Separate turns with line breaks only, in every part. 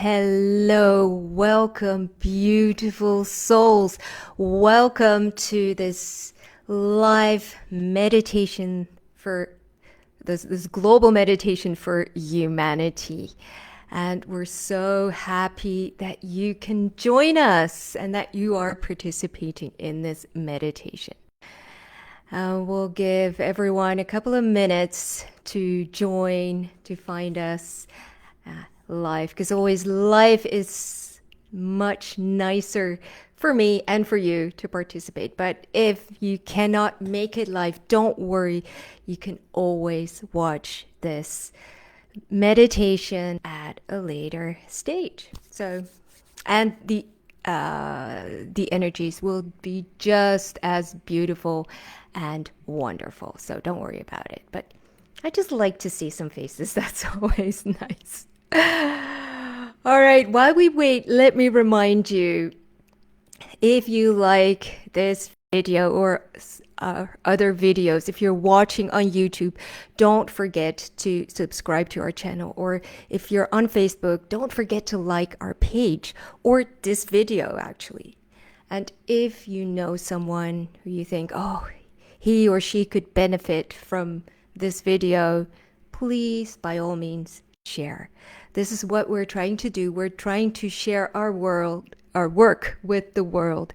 hello. Welcome, beautiful souls. Welcome to this live meditation for this global meditation for humanity. And we're so happy that you can join us and that you are participating in this meditation. We'll give everyone a couple of minutes to join, to find us live, because always life is much nicer for me and for you to participate. But if you cannot make it live, don't worry. You can always watch this meditation at a later stage. So, and the energies will be just as beautiful and wonderful. So don't worry about it. But I just like to see some faces. That's always nice. All right, while we wait, let me remind you, if you like this video or other videos, if you're watching on YouTube, don't forget to subscribe to our channel. Or if you're on Facebook, don't forget to like our page or this video, actually. And if you know someone who you think, oh, he or she could benefit from this video, please, by all means, share. This is what we're trying to do. We're trying to share our work with the world,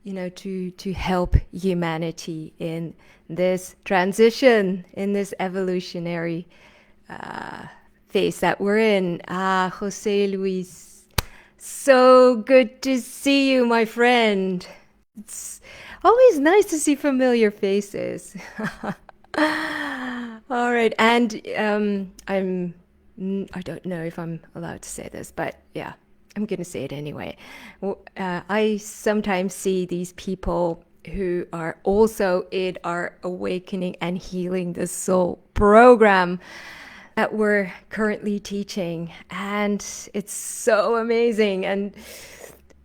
to help humanity in this transition, in this evolutionary phase that we're in. Jose Luis, so good to see you, my friend. It's always nice to see familiar faces. All right, and I don't know if I'm allowed to say this, but yeah, I'm going to say it anyway. I sometimes see these people who are also in our Awakening and Healing the Soul program that we're currently teaching. And it's so amazing. And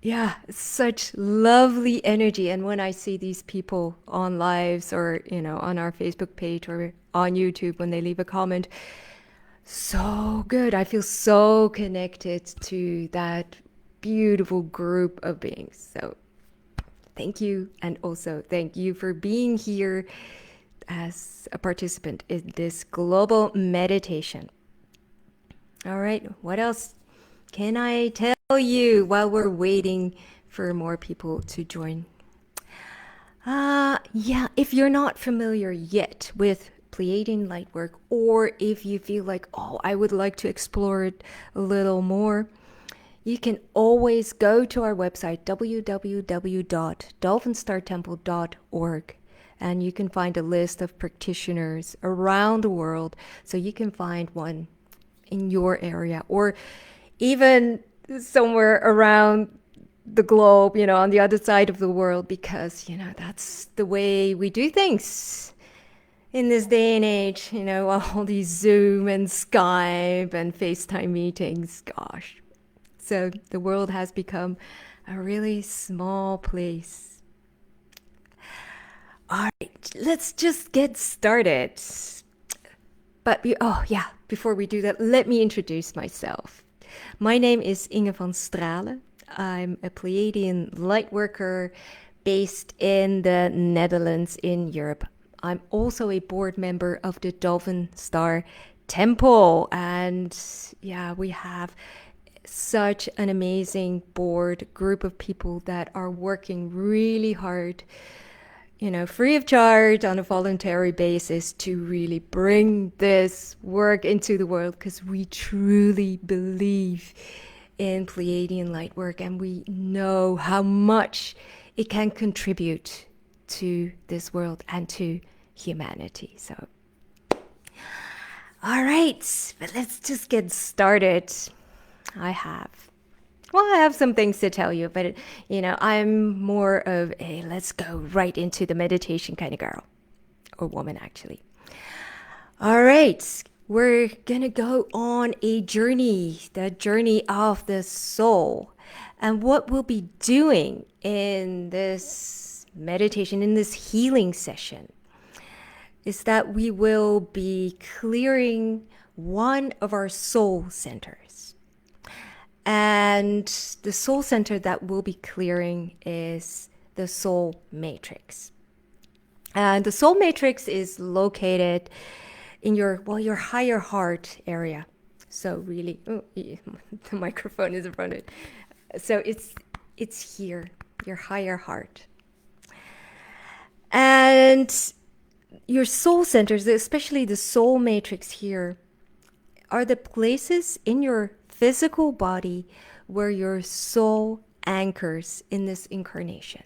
yeah, such lovely energy. And when I see these people on lives or, on our Facebook page or on YouTube, when they leave a comment, so good. I feel so connected to that beautiful group of beings. So thank you. And also thank you for being here as a participant in this global meditation. All right. What else can I tell you while we're waiting for more people to join? If you're not familiar yet with Pleiadian Lightwork, or if you feel like, oh, I would like to explore it a little more, you can always go to our website, www.dolphinstartemple.org, and you can find a list of practitioners around the world, so you can find one in your area, or even somewhere around the globe, on the other side of the world, because, that's the way we do things in this day and age, all these Zoom and Skype and FaceTime meetings, gosh. So the world has become a really small place. All right, let's just get started. But before we do that, let me introduce myself. My name is Inge van Straalen. I'm a Pleiadian Lightworker based in the Netherlands in Europe. I'm also a board member of the Dolphin Star Temple. And we have such an amazing board group of people that are working really hard, free of charge on a voluntary basis to really bring this work into the world, because we truly believe in Pleiadian Lightwork and we know how much it can contribute to this world and to humanity. So, all right, but let's just get started. I have some things to tell you, but I'm more of a let's go right into the meditation kind of girl, or woman, actually. All right, we're gonna go on a journey, the journey of the soul. And what we'll be doing in this meditation, in this healing session, is that we will be clearing one of our soul centers. And the soul center that we'll be clearing is the soul matrix. And the soul matrix is located in your higher heart area. So really, the microphone is in front of it. So it's here, your higher heart. And your soul centers, especially the soul matrix here, are the places in your physical body where your soul anchors in this incarnation.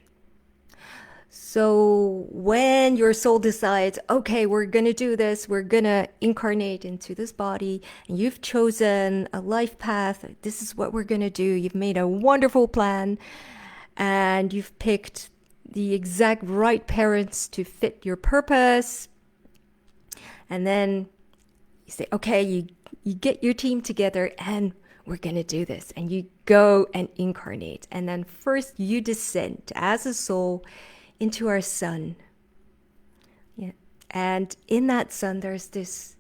So when your soul decides, okay, we're going to do this, we're going to incarnate into this body, and you've chosen a life path, this is what we're going to do, you've made a wonderful plan, and you've picked the exact right parents to fit your purpose, and then you say, okay, you get your team together and we're going to do this. And you go and incarnate. And then first you descend as a soul into our sun. Yeah. And in that sun, there's this,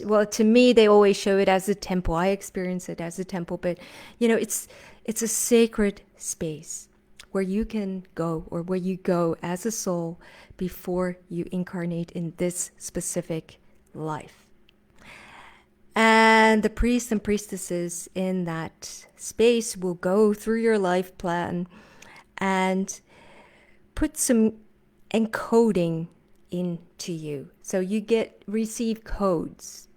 well, to me, they always show it as a temple. I experience it as a temple, but it's a sacred space where you can go, or where you go as a soul before you incarnate in this specific life. And the priests and priestesses in that space will go through your life plan and put some encoding into you. So you receive codes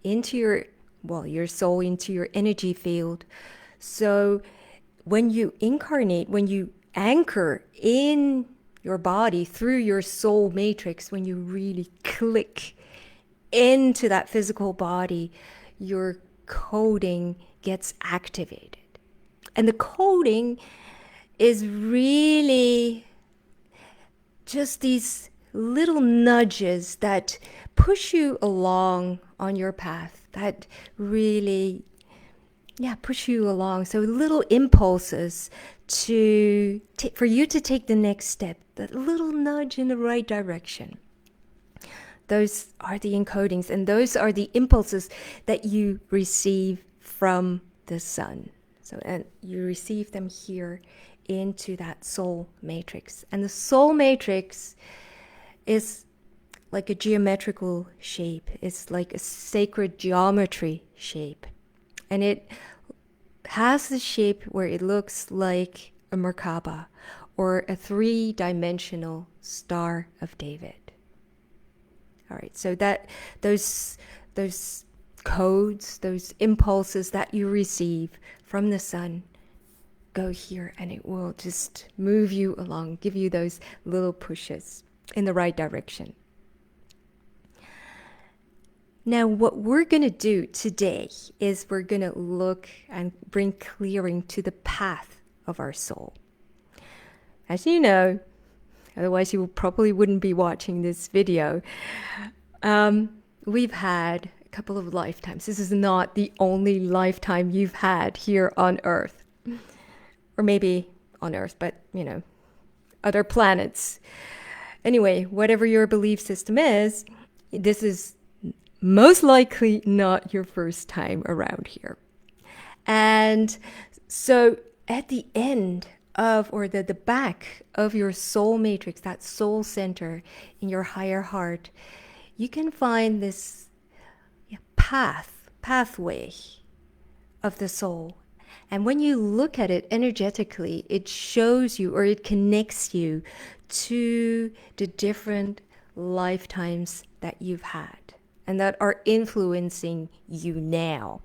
into your soul, into your energy field. So when you incarnate, when you anchor in your body through your soul matrix, when you really click into that physical body, your coding gets activated. And the coding is really just these little nudges that push you along on your path, that really, push you along. So little impulses for you to take the next step, that little nudge in the right direction. Those are the encodings, and those are the impulses that you receive from the sun. So, and you receive them here into that soul matrix. And the soul matrix is like a geometrical shape. It's like a sacred geometry shape. And it has the shape where it looks like a Merkaba or a 3-dimensional Star of David. All right, so that those codes, those impulses that you receive from the sun go here, and it will just move you along, give you those little pushes in the right direction. Now, what we're going to do today is we're going to look and bring clearing to the path of our soul. As you know, otherwise you probably wouldn't be watching this video. We've had a couple of lifetimes. This is not the only lifetime you've had here on Earth. Or maybe on Earth, but, other planets. Anyway, whatever your belief system is, this is most likely not your first time around here. And so at the end of, or the back of your soul matrix, that soul center in your higher heart, you can find this pathway of the soul. And when you look at it energetically, it shows you, or it connects you to the different lifetimes that you've had and that are influencing you now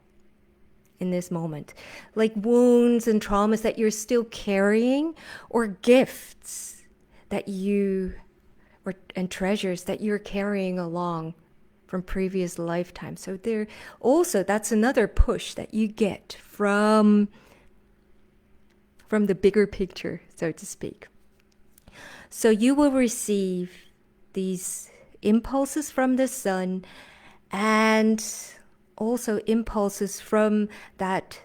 in this moment. Like wounds and traumas that you're still carrying, or gifts that and treasures that you're carrying along from previous lifetimes. So that's another push that you get from the bigger picture, so to speak. So you will receive these impulses from the sun, and also impulses from that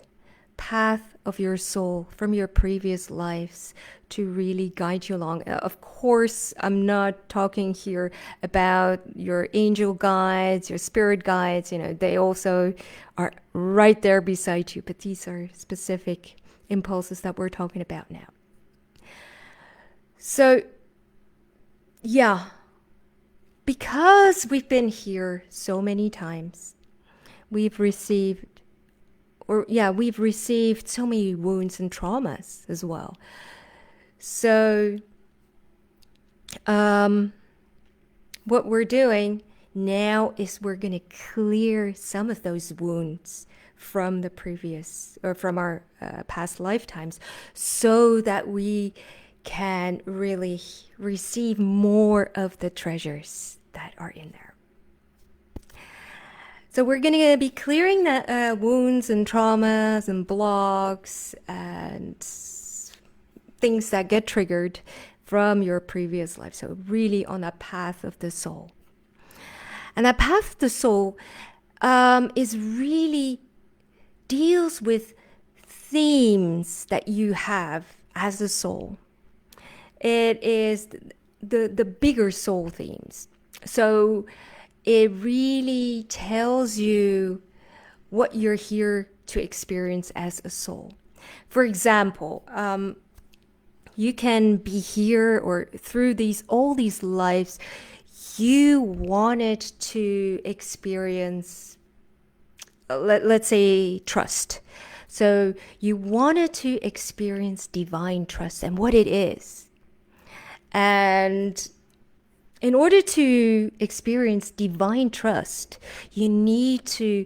path of your soul from your previous lives to really guide you along. Of course, I'm not talking here about your angel guides, your spirit guides. They also are right there beside you, but these are specific impulses that we're talking about now. So, yeah, because we've been here so many times, we've received so many wounds and traumas as well. So, what we're doing now is we're going to clear some of those wounds from the previous or from our past lifetimes, so that we can really receive more of the treasures that are in there. So we're going to be clearing the wounds and traumas and blocks and things that get triggered from your previous life. So really on a path of the soul. And that path of the soul is really deals with themes that you have as a soul. It is the bigger soul themes. So it really tells you what you're here to experience as a soul. For example, you can be here or through all these lives, you wanted to experience, let's say, trust. So you wanted to experience divine trust and what it is. And in order to experience divine trust, you need to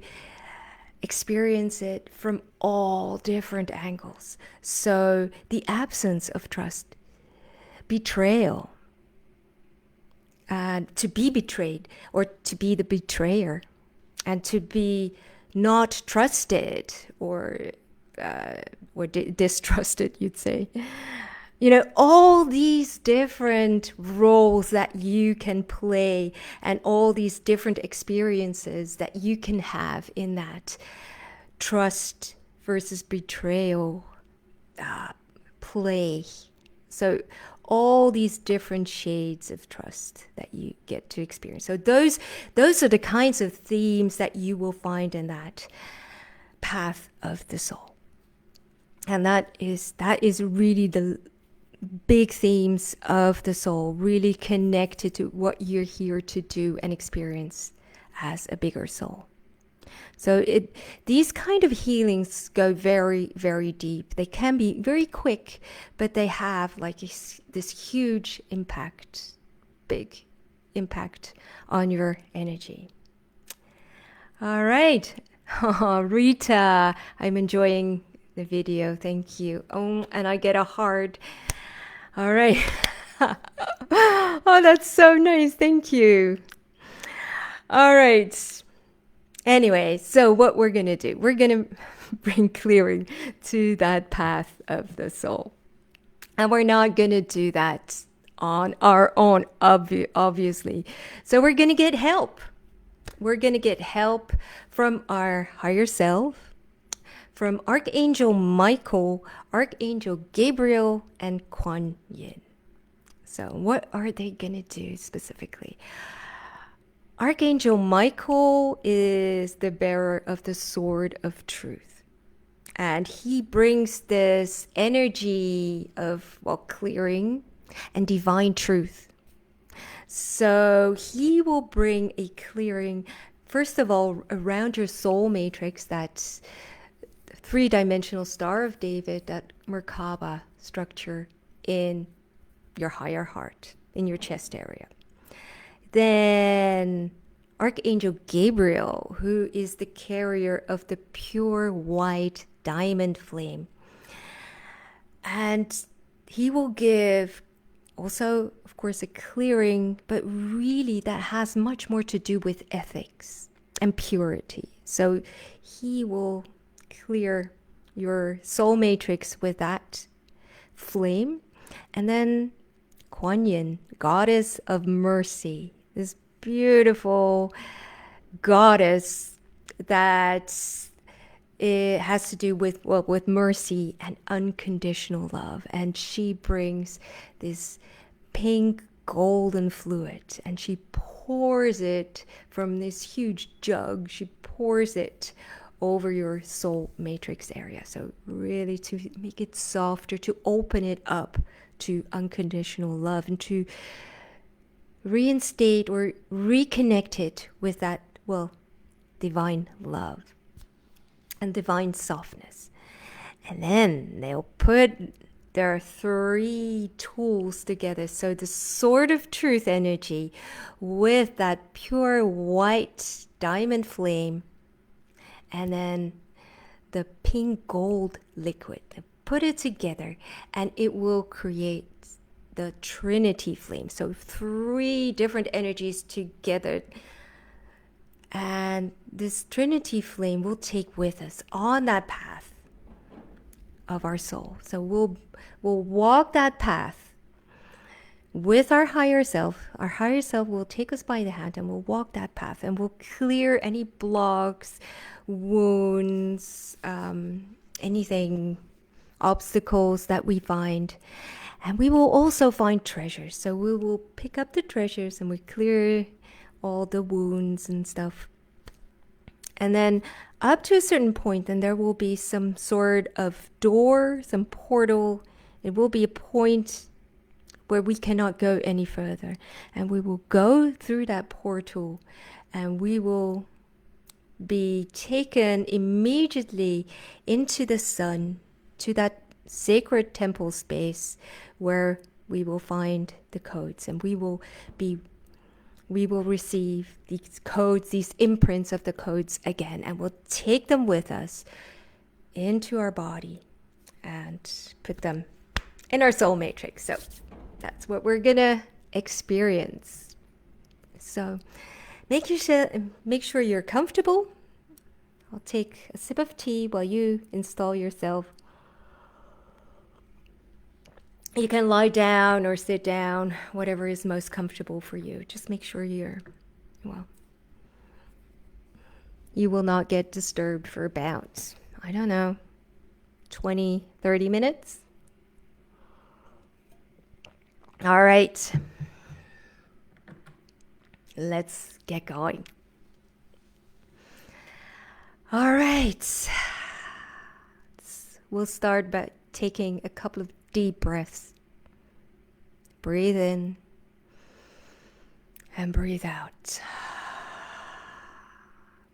experience it from all different angles. So the absence of trust, betrayal, and to be betrayed or to be the betrayer, and to be not trusted or distrusted, you'd say. All these different roles that you can play and all these different experiences that you can have in that trust versus betrayal play. So all these different shades of trust that you get to experience. So those are the kinds of themes that you will find in that path of the soul. And that is really the big themes of the soul, really connected to what you're here to do and experience as a bigger soul. So these kind of healings go very, very deep. They can be very quick, but they have like this huge impact, big impact on your energy. All right. Rita, I'm enjoying the video. Thank you. Oh, and I get a heart. All right. Oh, that's so nice. Thank you. All right. Anyway, so what we're going to do, we're going to bring clearing to that path of the soul. And we're not going to do that on our own, obviously. So we're going to get help. We're going to get help from our higher self, from Archangel Michael, Archangel Gabriel, and Quan. So what are they going to do specifically? Archangel Michael is the bearer of the sword of truth. And he brings this energy of, clearing and divine truth. So he will bring a clearing, first of all, around your soul matrix, that's three-dimensional Star of David, that Merkaba structure in your higher heart, in your chest area. Then Archangel Gabriel, who is the carrier of the pure white diamond flame. And he will give also, of course, a clearing, but really that has much more to do with ethics and purity. So he will clear your soul matrix with that flame. And then Quan Yin, goddess of mercy, this beautiful goddess that it has to do with, well, with mercy and unconditional love. And she brings this pink golden fluid, and she pours it from this huge jug. She pours it over your soul matrix area. So really to make it softer, to open it up to unconditional love, and to reinstate or reconnect it with that, well, divine love and divine softness. And then they'll put their 3 tools together. So the sword of truth energy with that pure white diamond flame, and then the pink gold liquid. They put it together and it will create the Trinity flame. So 3 different energies together. And this Trinity flame will take with us on that path of our soul. So we'll walk that path with our higher self. Our higher self will take us by the hand and we'll walk that path, and we'll clear any blocks, wounds, anything, obstacles that we find. And we will also find treasures. So we will pick up the treasures and we clear all the wounds and stuff. And then up to a certain point, then there will be some sort of door, some portal. It will be a point where we cannot go any further. And we will go through that portal and we will be taken immediately into the sun, to that sacred temple space where we will find the codes, and we will receive these codes, these imprints of the codes again, and we'll take them with us into our body and put them in our soul matrix. So that's what we're gonna experience. So make sure you're comfortable. I'll take a sip of tea while you install yourself. You can lie down or sit down, whatever is most comfortable for you. Just make sure you will not get disturbed for about, I don't know, 20, 30 minutes. All right. Let's get going. All right. We'll start by taking a couple of deep breaths. Breathe in and breathe out.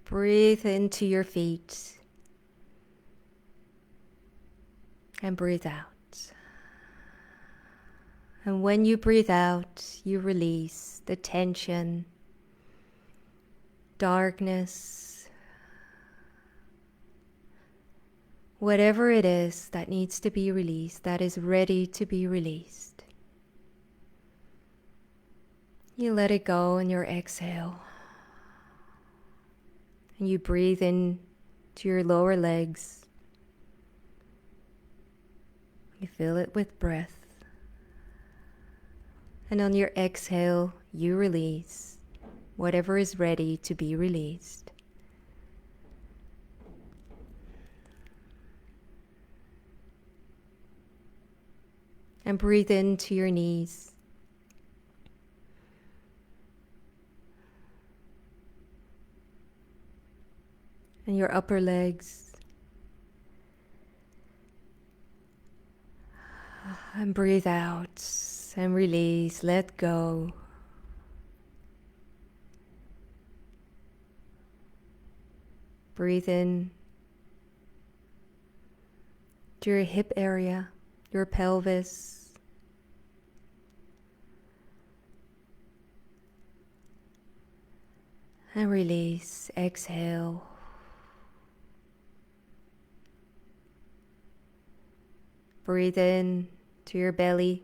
Breathe into your feet and breathe out. And when you breathe out, you release the tension, darkness, whatever it is that needs to be released, that is ready to be released. You let it go in your exhale. And you breathe in to your lower legs. You fill it with breath. And on your exhale, you release whatever is ready to be released. And breathe into your knees. And your upper legs. And breathe out and release, let go. Breathe in to your hip area, your pelvis. And release, exhale. Breathe in to your belly.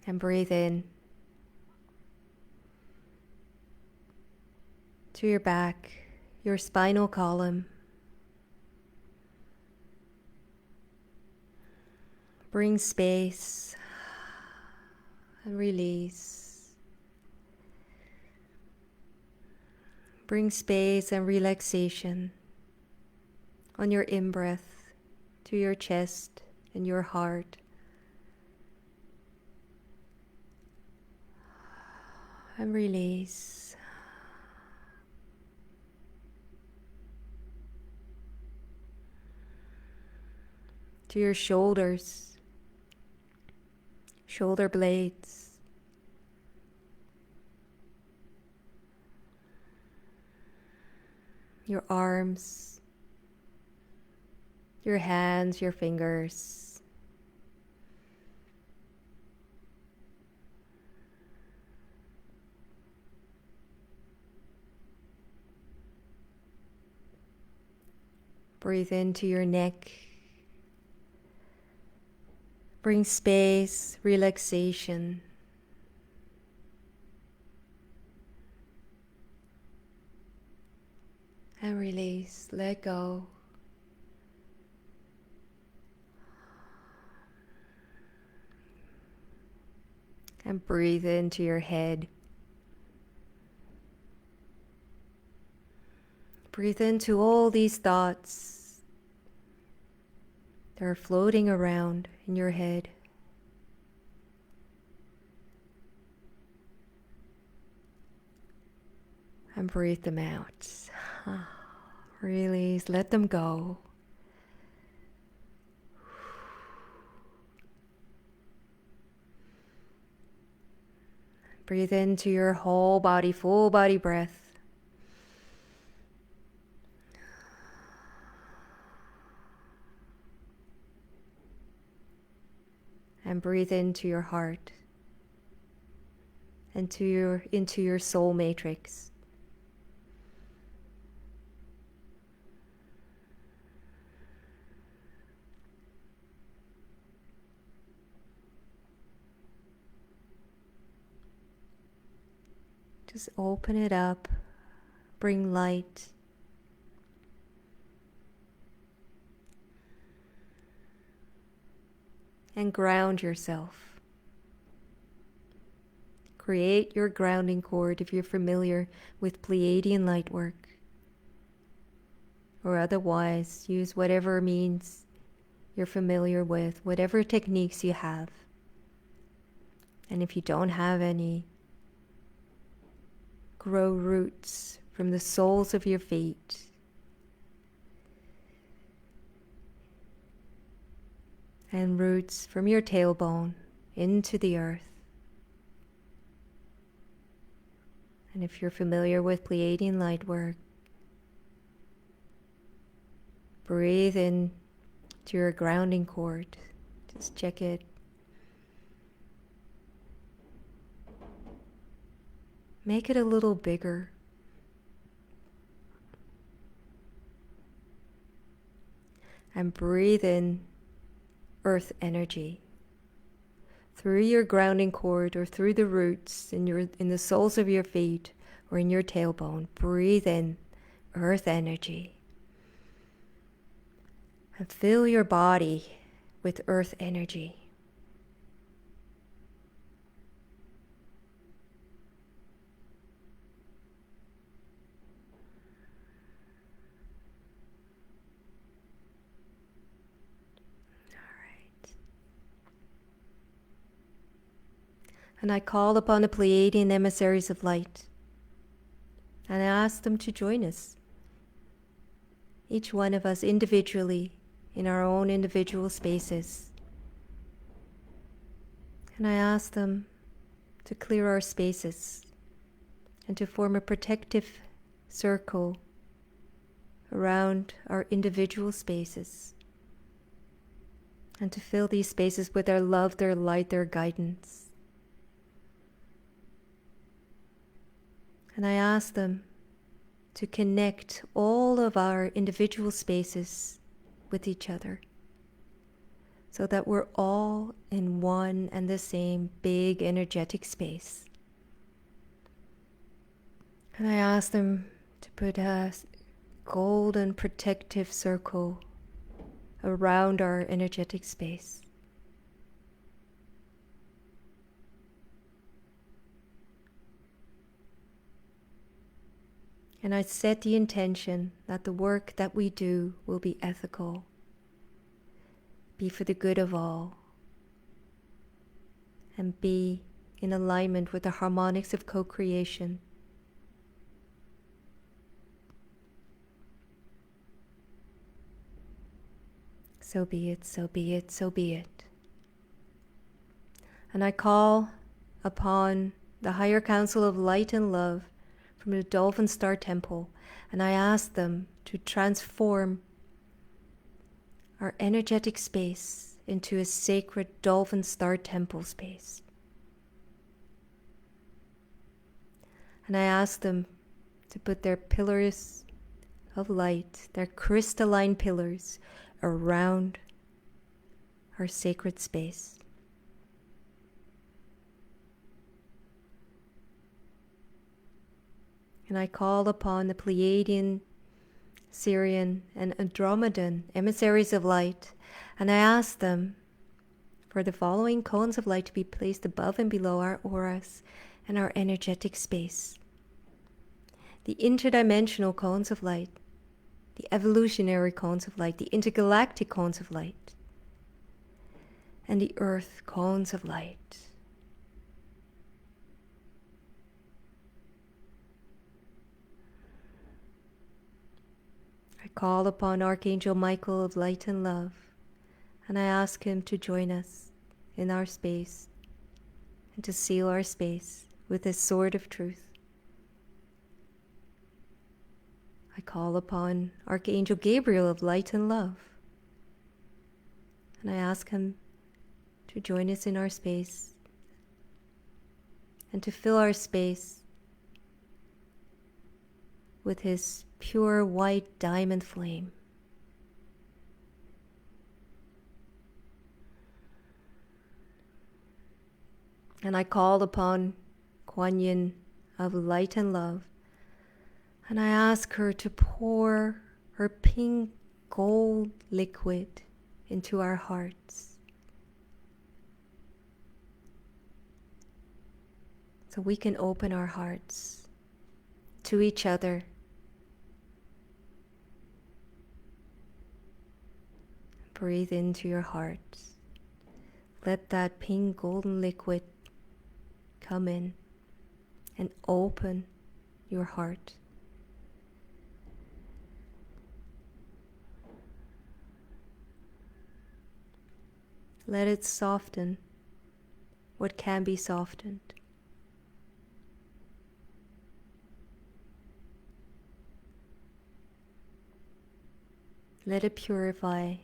And breathe in to your back, your spinal column. Bring space and release. Bring space and relaxation on your in-breath to your chest and your heart. And release. To your shoulders, shoulder blades, your arms, your hands, your fingers, breathe into your neck. Bring space, relaxation. And release, let go. And breathe into your head. Breathe into all these thoughts that are floating around in your head. And breathe them out. Release, let them go. Breathe into your whole body, full body breath. And breathe into your heart and into your soul matrix. Just open it up, bring light. And ground yourself. Create your grounding cord if you're familiar with Pleiadian Lightwork. Or otherwise, use whatever means you're familiar with, whatever techniques you have. And if you don't have any, grow roots from the soles of your feet. And roots from your tailbone into the earth. And if you're familiar with Pleiadian Lightwork, breathe in to your grounding cord. Just check it. Make it a little bigger. And breathe in earth energy through your grounding cord or through the roots in the soles of your feet or in your tailbone. Breathe in earth energy and fill your body with earth energy. And I call upon the Pleiadian Emissaries of Light. And I ask them to join us. Each one of us individually in our own individual spaces. And I ask them to clear our spaces and to form a protective circle around our individual spaces. And to fill these spaces with their love, their light, their guidance. And I ask them to connect all of our individual spaces with each other so that we're all in one and the same big energetic space. And I ask them to put a golden protective circle around our energetic space. And I set the intention that the work that we do will be ethical, be for the good of all, and be in alignment with the harmonics of co-creation. So be it, so be it, so be it. And I call upon the higher council of light and love from the Dolphin Star Temple, and I ask them to transform our energetic space into a sacred Dolphin Star Temple space. And I ask them to put their pillars of light, their crystalline pillars, around our sacred space. And I call upon the Pleiadian, Syrian, and Andromedan emissaries of light, and I ask them for the following cones of light to be placed above and below our auras and our energetic space. The interdimensional cones of light, the evolutionary cones of light, the intergalactic cones of light, and the earth cones of light. I call upon Archangel Michael of light and love, and I ask him to join us in our space and to seal our space with his sword of truth. I call upon Archangel Gabriel of light and love, and I ask him to join us in our space and to fill our space with his pure white diamond flame. And I call upon Quan of light and love, and I ask her to pour her pink gold liquid into our hearts, so we can open our hearts to each other. Breathe into your heart. Let that pink golden liquid come in and open your heart. Let it soften what can be softened. Let it purify.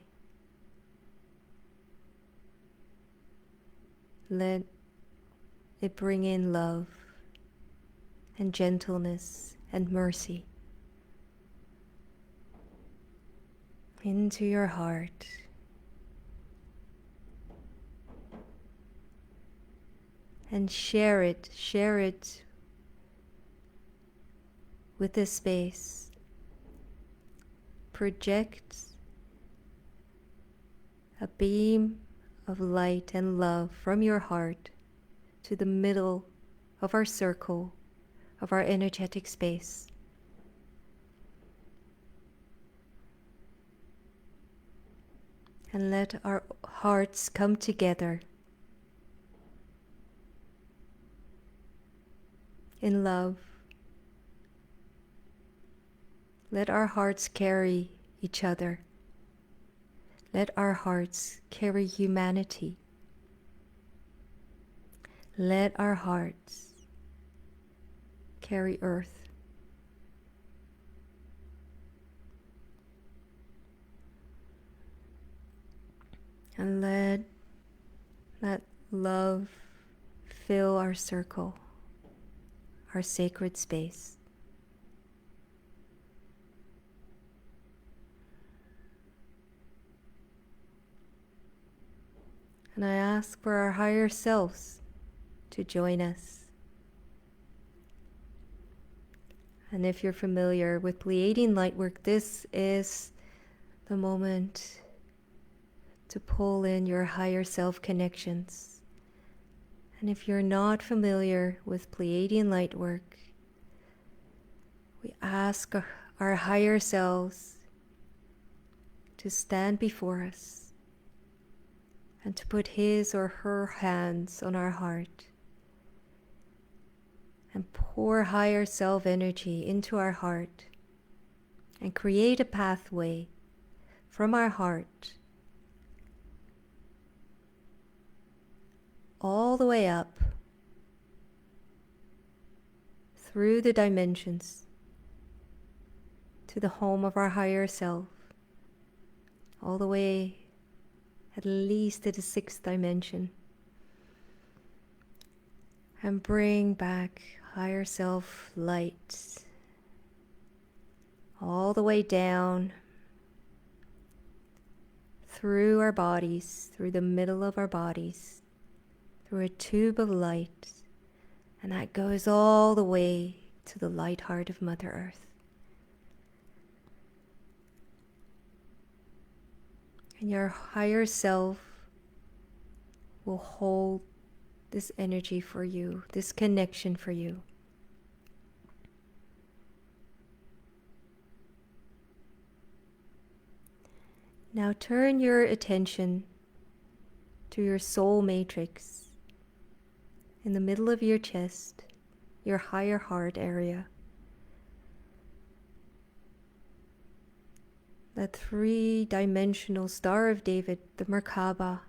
Let it bring in love and gentleness and mercy into your heart. And share it with this space. Project a beam of light and love from your heart to the middle of our circle, of our energetic space. And let our hearts come together in love. Let our hearts carry each other. Let our hearts carry humanity. Let our hearts carry earth. And let that love fill our circle, our sacred space. And I ask for our higher selves to join us. And if you're familiar with Pleiadian Lightwork, this is the moment to pull in your higher self connections. And if you're not familiar with Pleiadian Lightwork, We ask our higher selves to stand before us and to put his or her hands on our heart and pour higher self energy into our heart and create a pathway from our heart all the way up through the dimensions to the home of our higher self, all the way at least to the 6th dimension, and bring back higher self light all the way down through our bodies, through the middle of our bodies, through a tube of light, and that goes all the way to the light heart of Mother Earth. And your higher self will hold this energy for you, this connection for you. Now turn your attention to your soul matrix in the middle of your chest, your higher heart area. That 3-dimensional Star of David, the Merkaba.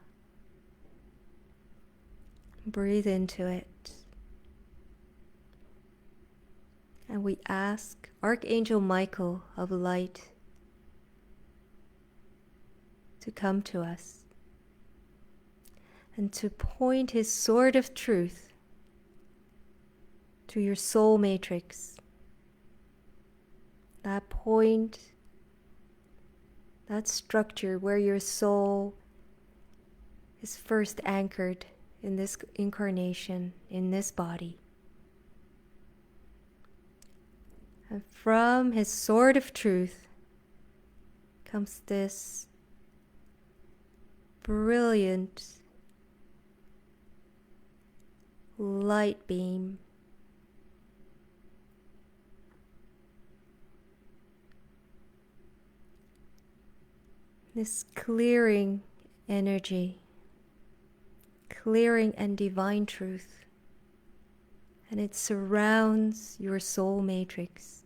Breathe into it. And we ask Archangel Michael of light to come to us and to point his sword of truth to your soul matrix. That point, that structure where your soul is first anchored in this incarnation, in this body. And from his sword of truth comes this brilliant light beam. This clearing energy, clearing and divine truth, and it surrounds your soul matrix,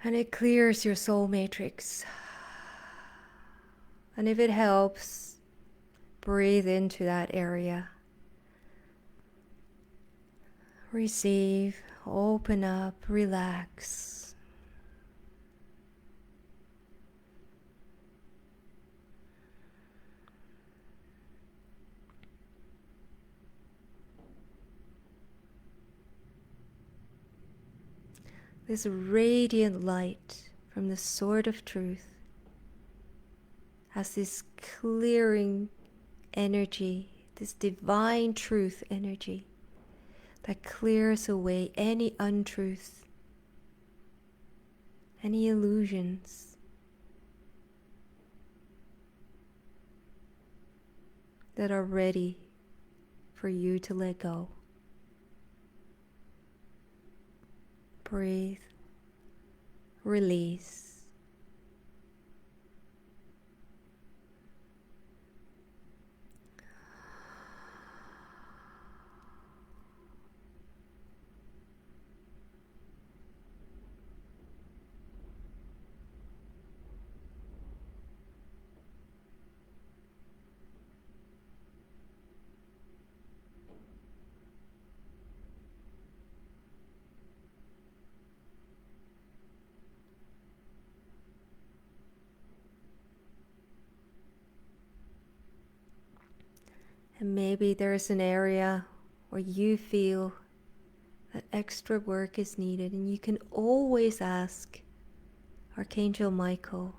and it clears your soul matrix. And if it helps, breathe into that area. Receive, open up, relax. This radiant light from the sword of truth has this clearing energy, this divine truth energy that clears away any untruth, any illusions that are ready for you to let go. Breathe, release. And maybe there's an area where you feel that extra work is needed, and you can always ask Archangel Michael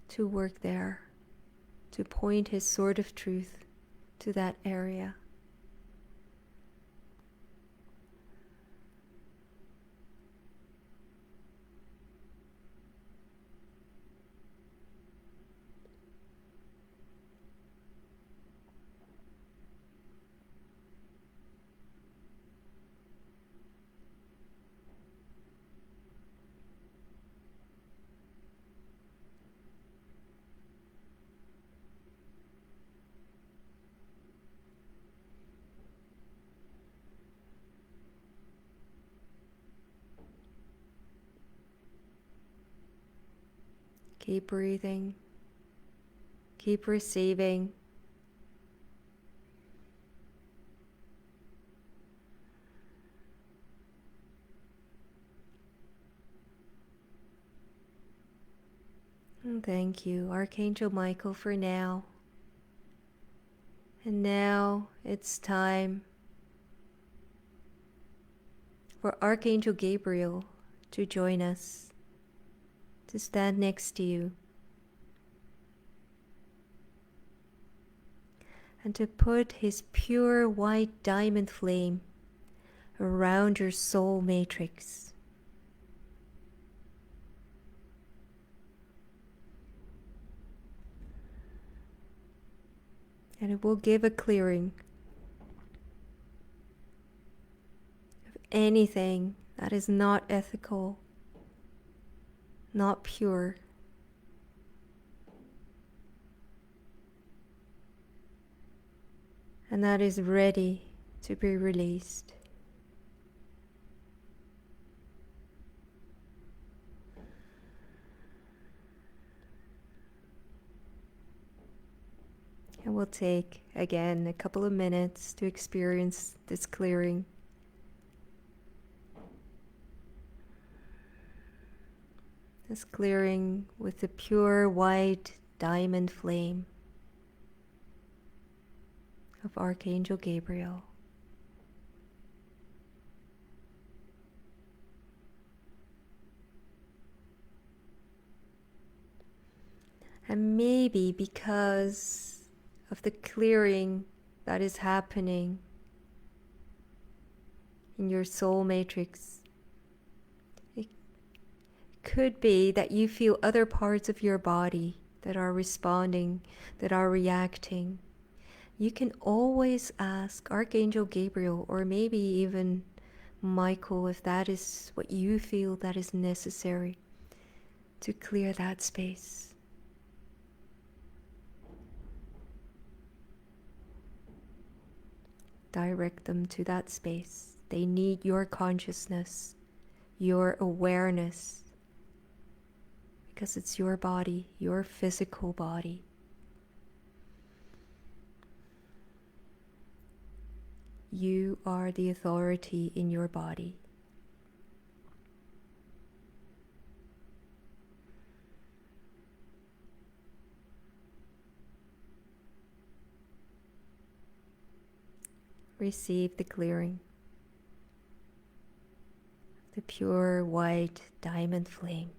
to work there, to point his sword of truth to that area. Keep breathing. Keep receiving. And thank you, Archangel Michael, for now. And now it's time for Archangel Gabriel to join us, to stand next to you, and to put his pure white diamond flame around your soul matrix. And it will give a clearing of anything that is not ethical, not pure. And that is ready to be released. And we'll take, again, a couple of minutes to experience this clearing. This clearing with the pure white diamond flame of Archangel Gabriel. And maybe because of the clearing that is happening in your soul matrix, it could be that you feel other parts of your body that are responding, that are reacting. You can always ask Archangel Gabriel, or maybe even Michael, if that is what you feel that is necessary, to clear that space. Direct them to that space. They need your consciousness, your awareness, because it's your body, your physical body. You are the authority in your body. Receive the clearing, the pure white diamond flame.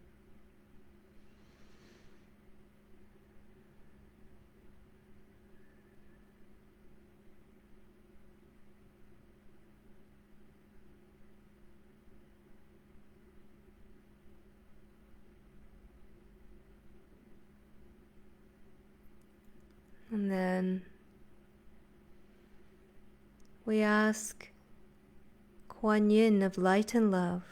And then we ask Quan of light and love,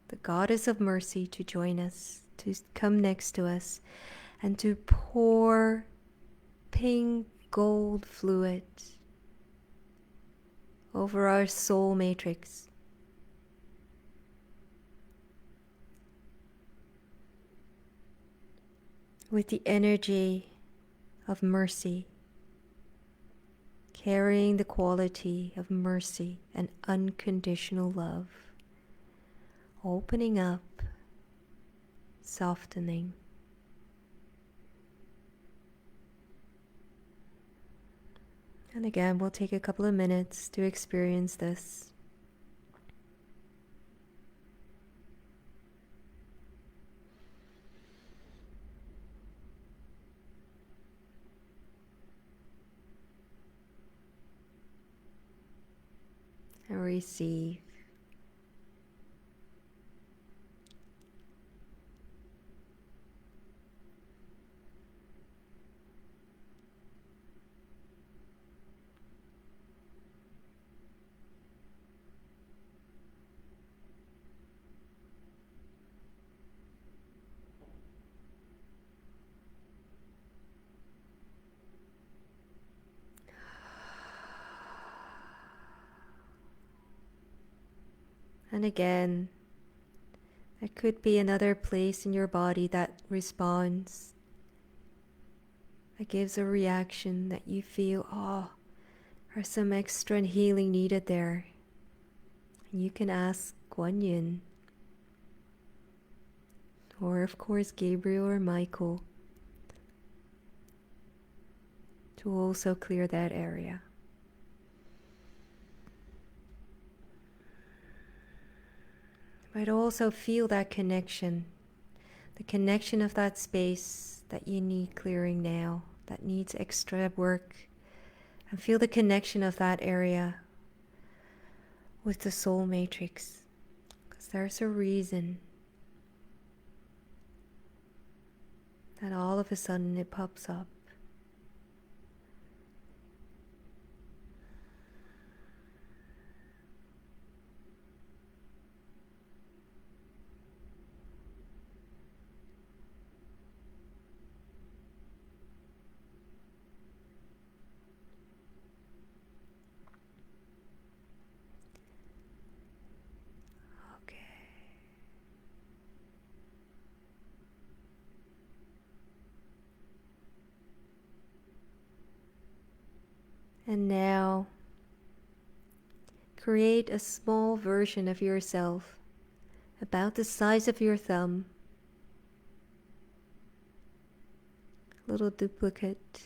the goddess of mercy, to join us, to come next to us, and to pour pink gold fluid over our soul matrix. With the energy of mercy, carrying the quality of mercy and unconditional love, opening up, softening. And again, we'll take a couple of minutes to experience this. And receive. And again, It could be another place in your body that responds, that gives a reaction that you feel, oh, there's some extra healing needed there. And you can ask Quan Yin, or of course Gabriel or Michael, to also clear that area. But also feel that connection, the connection of that space that you need clearing now, that needs extra work. And feel the connection of that area with the soul matrix. Because there's a reason that all of a sudden it pops up. And now, create a small version of yourself, about the size of your thumb, a little duplicate,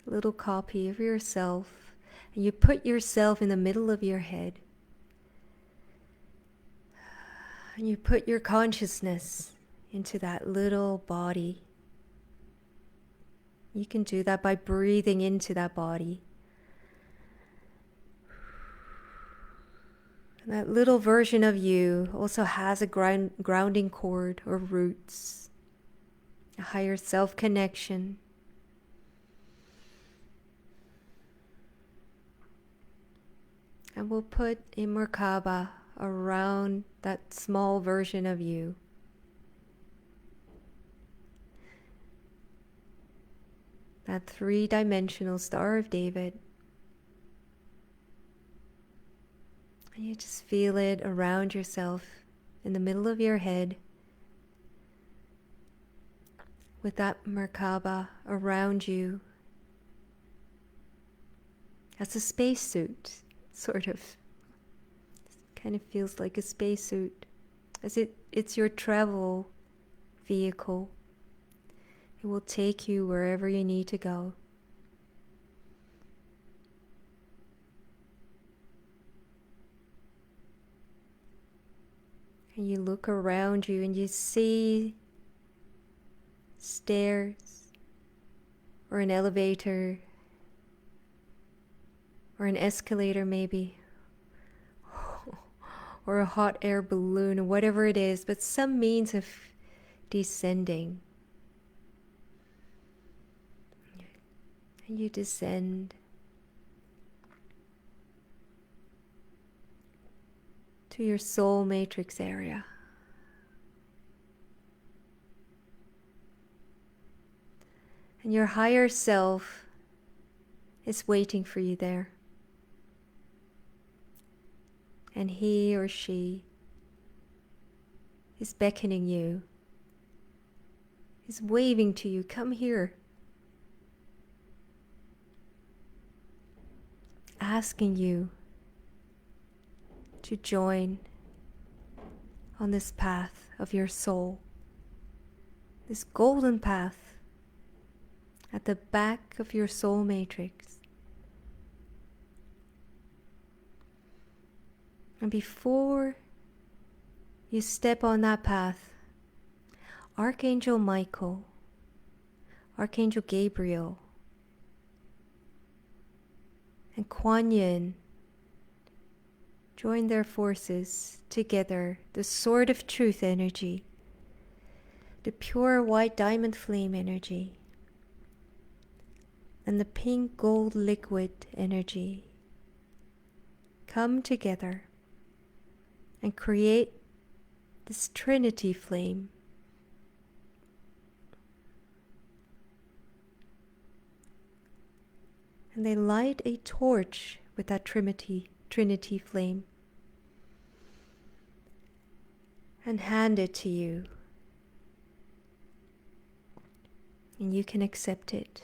a little copy of yourself, and you put yourself in the middle of your head. And you put your consciousness into that little body. You can do that by breathing into that body. And that little version of you also has a grounding cord or roots, a higher self connection. And we'll put a Merkaba around that small version of you. That three-dimensional Star of David. And you just feel it around yourself in the middle of your head, with that Merkaba around you as a spacesuit, sort of. Kind of feels like a spacesuit, as it's your travel vehicle. It will take you wherever you need to go. And you look around you and you see stairs, or an elevator, or an escalator maybe, or a hot air balloon, or whatever it is, but some means of descending. And you descend to your soul matrix area. And your higher self is waiting for you there. And he or she is beckoning you, is waving to you, come here. Asking you to join on this path of your soul, this golden path at the back of your soul matrix. And before you step on that path, Archangel Michael, Archangel Gabriel, and Quan Yin join their forces together, the Sword of Truth energy, the pure white diamond flame energy, and the pink gold liquid energy come together and create this Trinity flame. And they light a torch with that Trinity flame. and hand it to you. And you can accept it.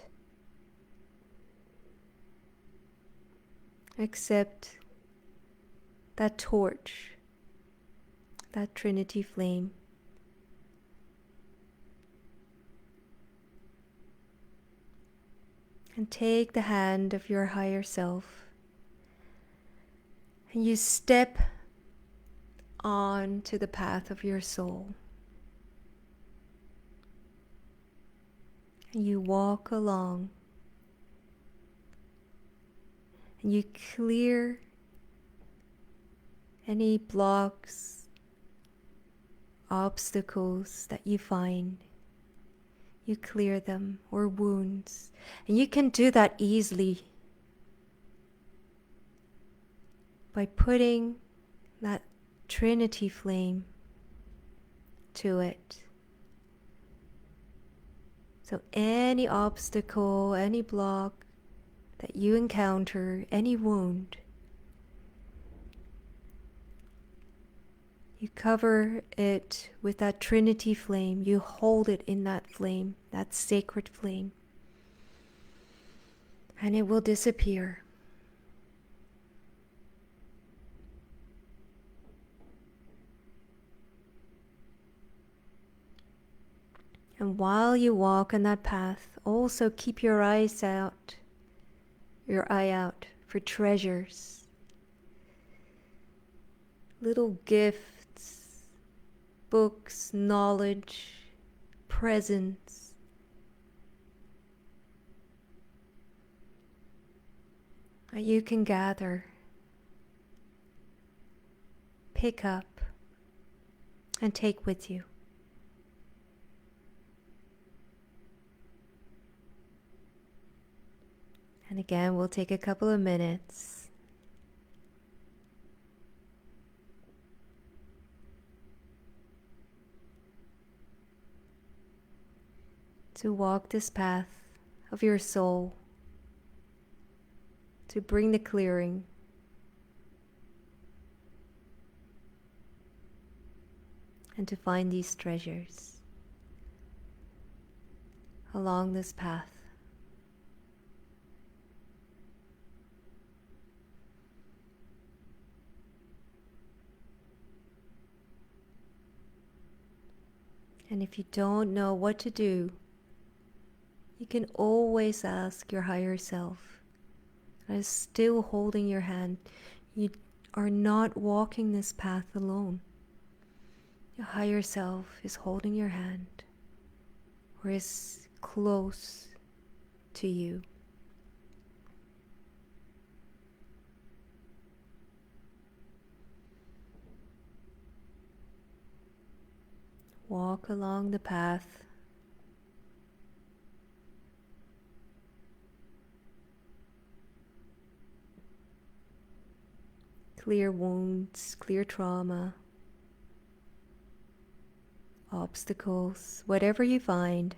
Accept that torch, that Trinity flame. And take the hand of your higher self. And you step on to the path of your soul. And you walk along. And you clear any blocks, obstacles that you find. You clear them, or wounds. And you can do that easily by putting that Trinity flame to it. So any obstacle, any block that you encounter, any wound, you cover it with that Trinity flame. You hold it in that flame, that sacred flame. And it will disappear. And while you walk on that path, also keep your eye out for treasures, little gifts, books, knowledge, presents. That you can gather, pick up, and take with you. And again, we'll take a couple of minutes to walk this path of your soul, to bring the clearing, and to find these treasures along this path. And if you don't know what to do, you can always ask your higher self that is still holding your hand. You are not walking this path alone. Your higher self is holding your hand, or is close to you. Walk along the path. Clear wounds, clear trauma, obstacles, whatever you find.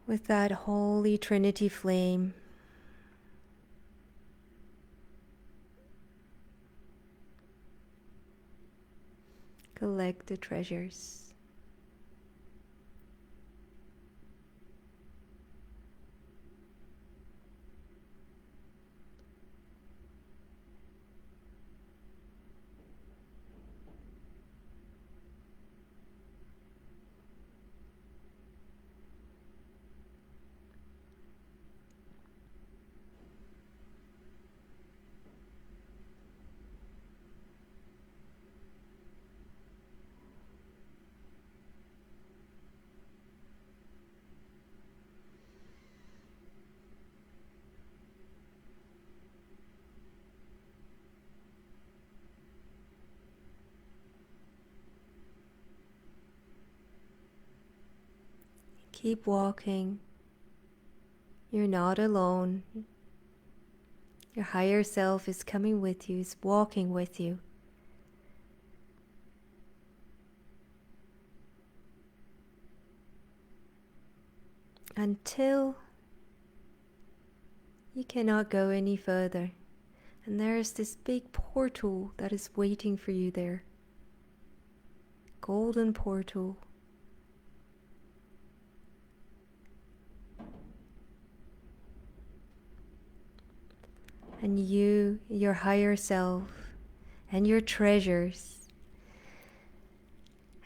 With that Holy Trinity flame, collect the treasures. Keep walking. You're not alone. Your higher self is coming with you, is walking with you. Until you cannot go any further. And there's this big portal that is waiting for you there. Golden portal. And you, your higher self, and your treasures,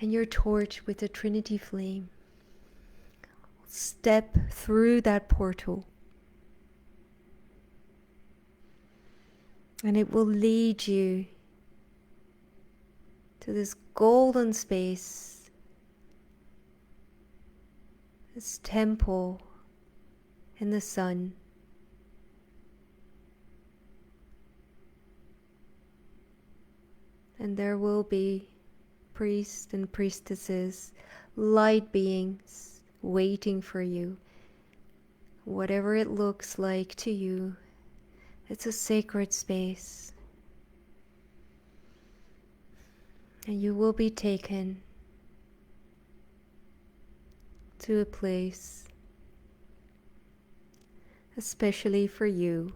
and your torch with the Trinity flame, step through that portal. And it will lead you to this golden space, this temple in the sun. And there will be priests and priestesses, light beings waiting for you. Whatever it looks like to you, it's a sacred space. And you will be taken to a place especially for you,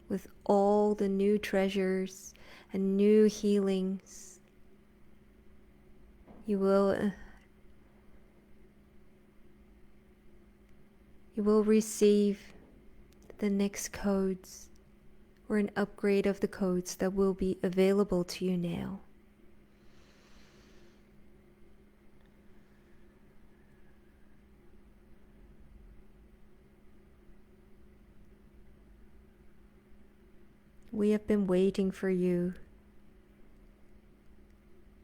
with all the new treasures and new healings. You will receive the next codes, or an upgrade of the codes that will be available to you now. We have been waiting for you.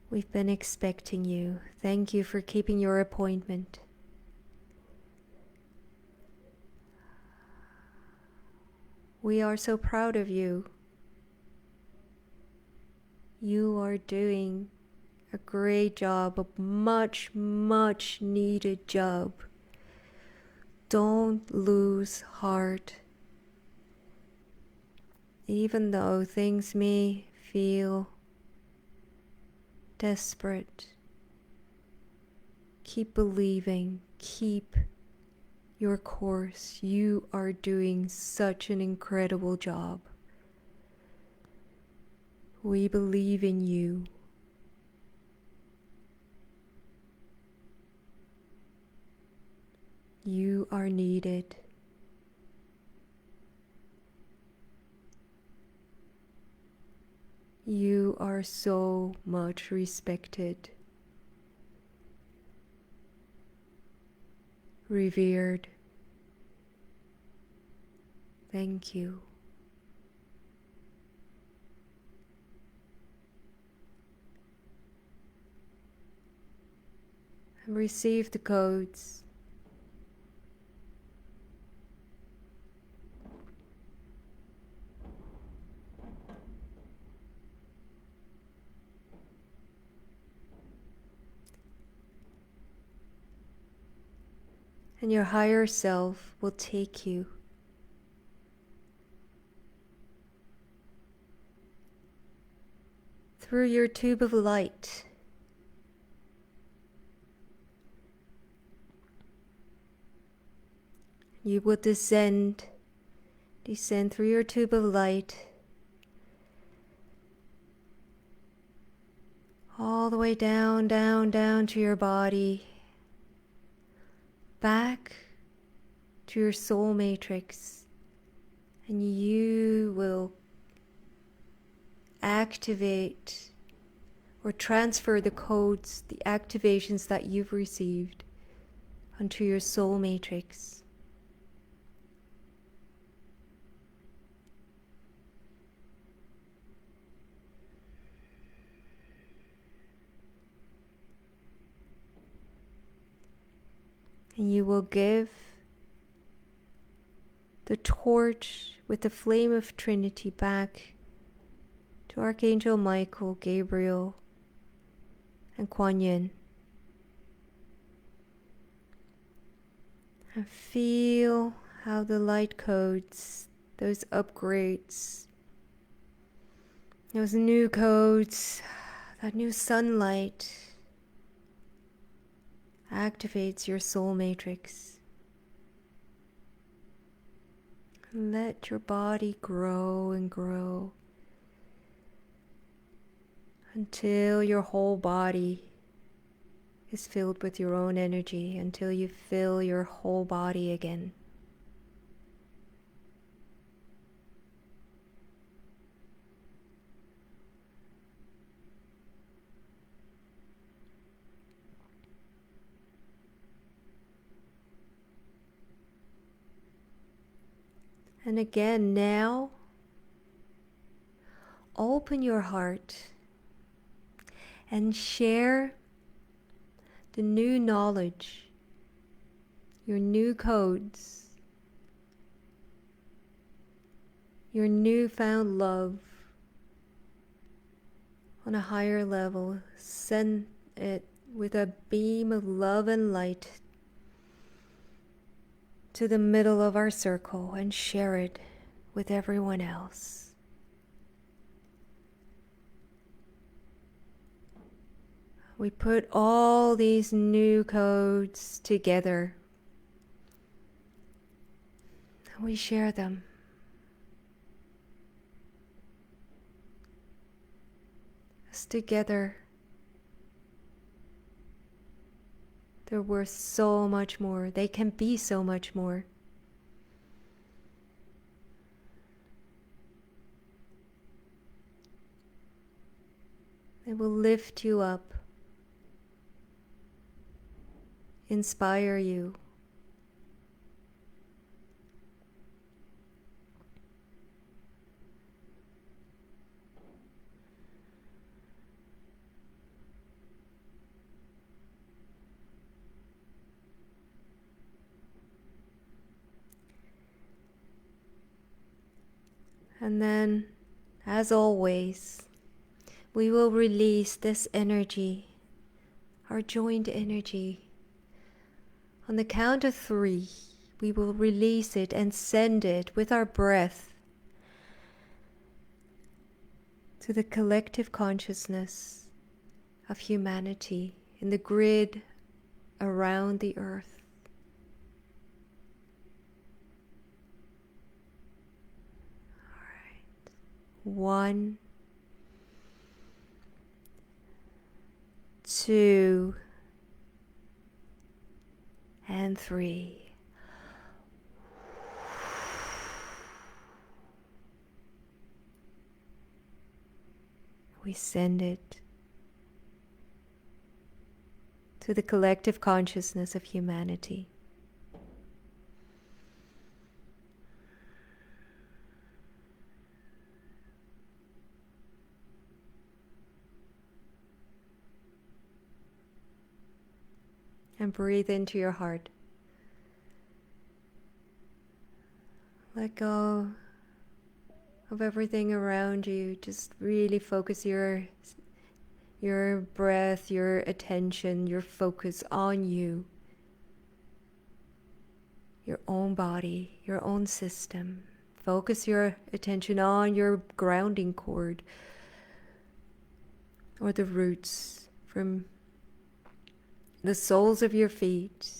We've been expecting you. Thank you for keeping your appointment. We are so proud of you. You are doing a great job, a much, much needed job. Don't lose heart. Even though things may feel desperate, keep believing, keep your course. You are doing such an incredible job. We believe in you. You are needed. You are so much respected, revered. Thank you. And receive the codes. And your higher self will take you through your tube of light. You will descend through your tube of light, all the way down, down, down to your body, back to your soul matrix, and you will activate or transfer the codes, the activations that you've received onto your soul matrix. And you will give the torch with the flame of Trinity back to Archangel Michael, Gabriel, and Quan. And feel how the light codes, those upgrades, those new codes, that new sunlight activates your soul matrix. Let your body grow and grow until your whole body is filled with your own energy, until you fill your whole body again. And again, now, open your heart and share the new knowledge, your new codes, your newfound love on a higher level. Send it with a beam of love and light to the middle of our circle and share it with everyone else. We put all these new codes together. We share them. As together, they're worth so much more. They can be so much more. They will lift you up, inspire you, and then, as always, we will release this energy, our joined energy. On the count of 3, we will release it and send it with our breath to the collective consciousness of humanity in the grid around the earth. All right. 1, 2, and 3. We send it to the collective consciousness of humanity. And breathe into your heart. Let go of everything around you. Just really focus your breath, your attention, your focus on you. Your own body, your own system. Focus your attention on your grounding cord or the roots from the soles of your feet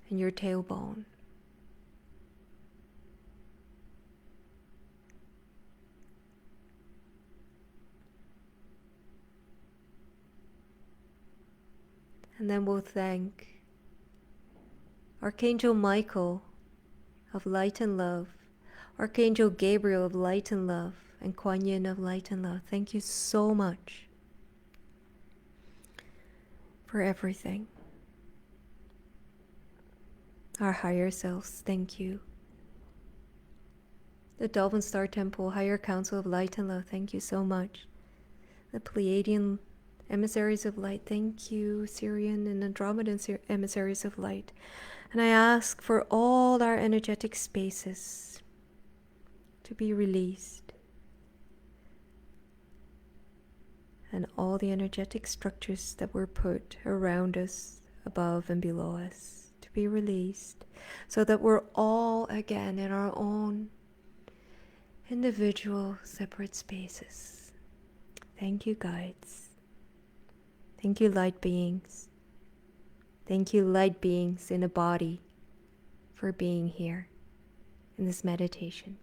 and your tailbone. And then we'll thank Archangel Michael of light and love, Archangel Gabriel of light and love, and Quan of light and love. Thank you so much for everything. Our higher selves, thank you. The Dove and Star Temple, Higher Council of Light and Love, thank you so much. The Pleiadian Emissaries of Light, thank you. Syrian and Andromedan Emissaries of Light. And I ask for all our energetic spaces to be released. And all the energetic structures that were put around us, above and below us, to be released, so that we're all again in our own individual separate spaces. Thank you, guides. Thank you, light beings. Thank you, light beings in a body, for being here in this meditation.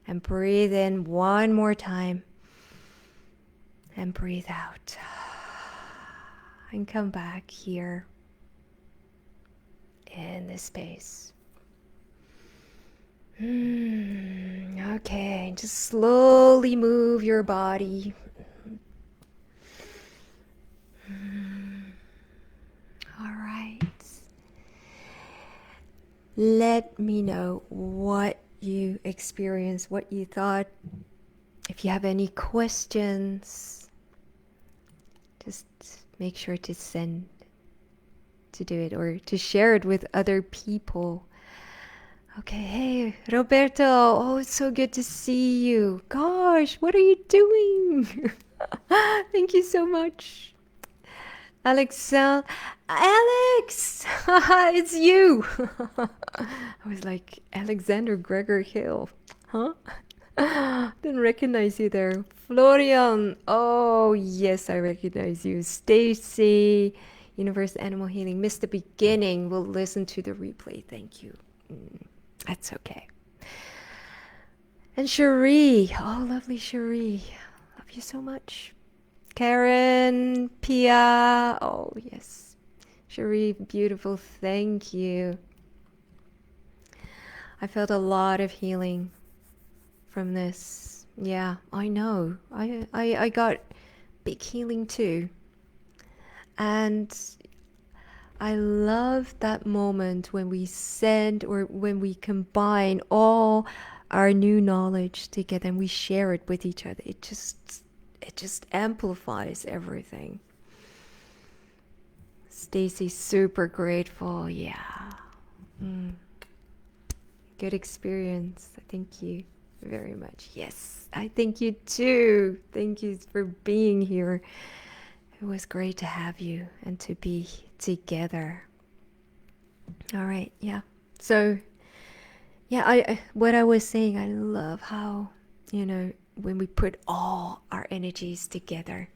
And breathe in one more time. And breathe out. And come back here in this space. Okay, just slowly move your body. All right. Let me know what you experienced, what you thought. If you have any questions, just make sure to do it or to share it with other people. Okay, hey, Roberto. Oh, it's so good to see you. Gosh, what are you doing? Thank you so much. Alex, it's you. I was like, Alexander Gregor Hill. Huh? Didn't recognize you there. Florian. Oh, yes, I recognize you. Stacy, Universe Animal Healing. Missed the beginning. We'll listen to the replay. Thank you. That's okay. And Cherie. Oh, lovely Cherie. Love you so much. Karen, Pia. Oh, yes. Cherie, beautiful. Thank you. I felt a lot of healing from this. Yeah, I know. I got big healing too. And I love that moment when we send or when we combine all our new knowledge together and we share it with each other. It just amplifies everything. Stacy, super grateful. Yeah. Good experience. Thank you very much. Yes, I thank you too. Thank you for being here. It was great to have you and to be together. All right. Yeah. So, yeah, what I was saying, I love how, when we put all our energies together,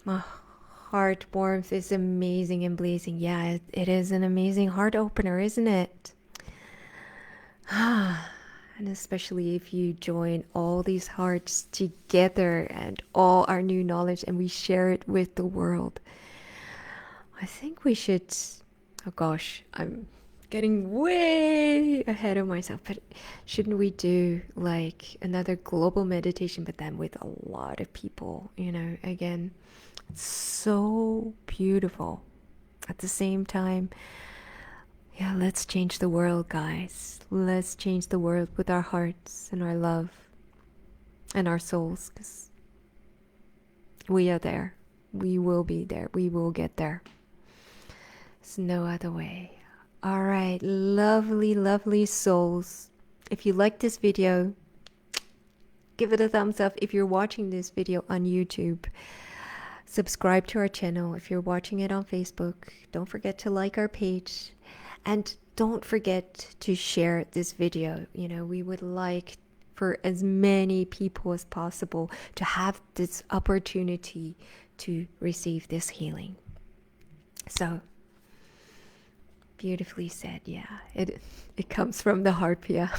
my heart warmth is amazing and blazing. Yeah, it is an amazing heart opener, isn't it? And especially if you join all these hearts together and all our new knowledge and we share it with the world. I think we should, oh gosh, I'm getting way ahead of myself, but shouldn't we do like another global meditation, but then with a lot of people, again, it's so beautiful. At the same time, yeah, let's change the world, guys. Let's change the world with our hearts and our love and our souls, because we are there. We will be there. We will get there. There's no other way. All right, lovely, lovely souls. If you like this video, give it a thumbs up. If you're watching this video on YouTube, subscribe to our channel. If you're watching it on Facebook, don't forget to like our page. And don't forget to share this video. We would like for as many people as possible to have this opportunity to receive this healing. So, beautifully said. Yeah, it comes from the heart, Pia.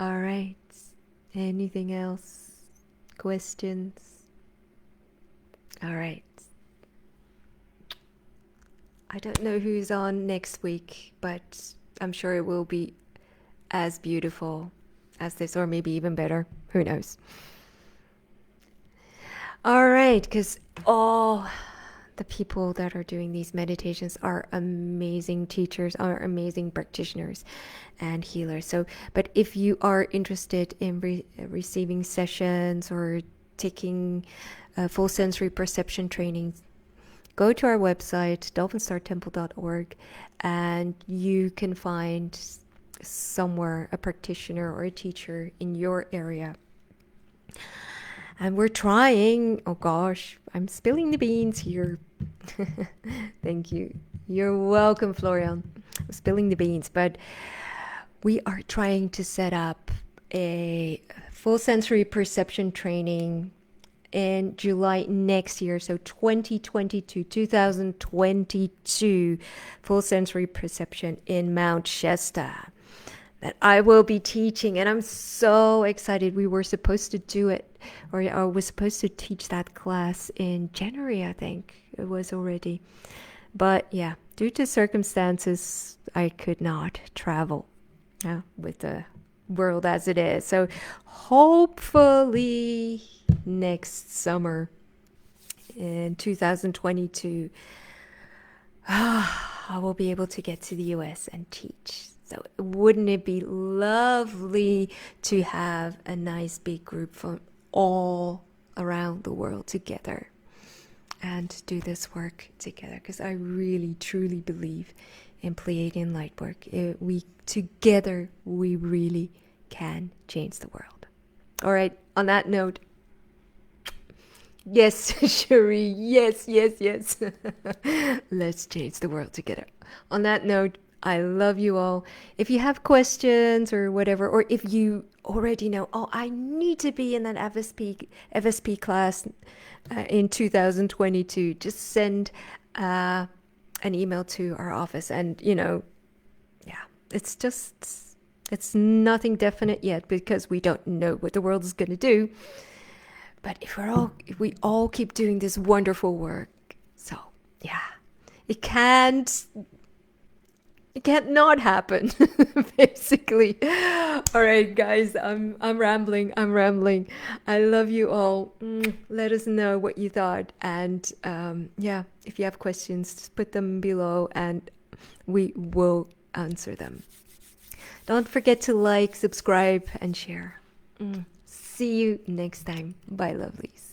All right. Anything else? Questions? All right. I don't know who's on next week, but I'm sure it will be as beautiful as this, or maybe even better. Who knows? All right, because all the people that are doing these meditations are amazing teachers, are amazing practitioners and healers. So, but if you are interested in receiving sessions or taking full sensory perception trainings, go to our website, dolphinstartemple.org, and you can find somewhere a practitioner or a teacher in your area. And we're trying, oh gosh, I'm spilling the beans here. Thank you. You're welcome, Florian. I'm spilling the beans, but we are trying to set up a full sensory perception training in July next year, so 2022, full sensory perception in Mount Shasta. that I will be teaching, and I'm so excited. We were supposed to do it, or I was supposed to teach that class in January, I think it was already. But yeah, due to circumstances, I could not travel with the world as it is. So hopefully next summer in 2022, I will be able to get to the US and teach. So wouldn't it be lovely to have a nice big group from all around the world together and do this work together? Because I really, truly believe in Pleiadian Lightwork. Together, we really can change the world. All right, on that note, yes, Cherie, yes, yes, yes. Let's change the world together. On that note, I love you all. If you have questions or whatever, or if you already know, oh, I need to be in that FSP class in 2022, just send an email to our office. And, it's nothing definite yet because we don't know what the world is going to do. But if we all keep doing this wonderful work, so yeah, it can't not happen. Basically. All right, guys, I'm rambling. I love you all. Let us know what you thought, and if you have questions, just put them below, and we will answer them. Don't forget to like, subscribe, and share. See you next time. Bye, lovelies.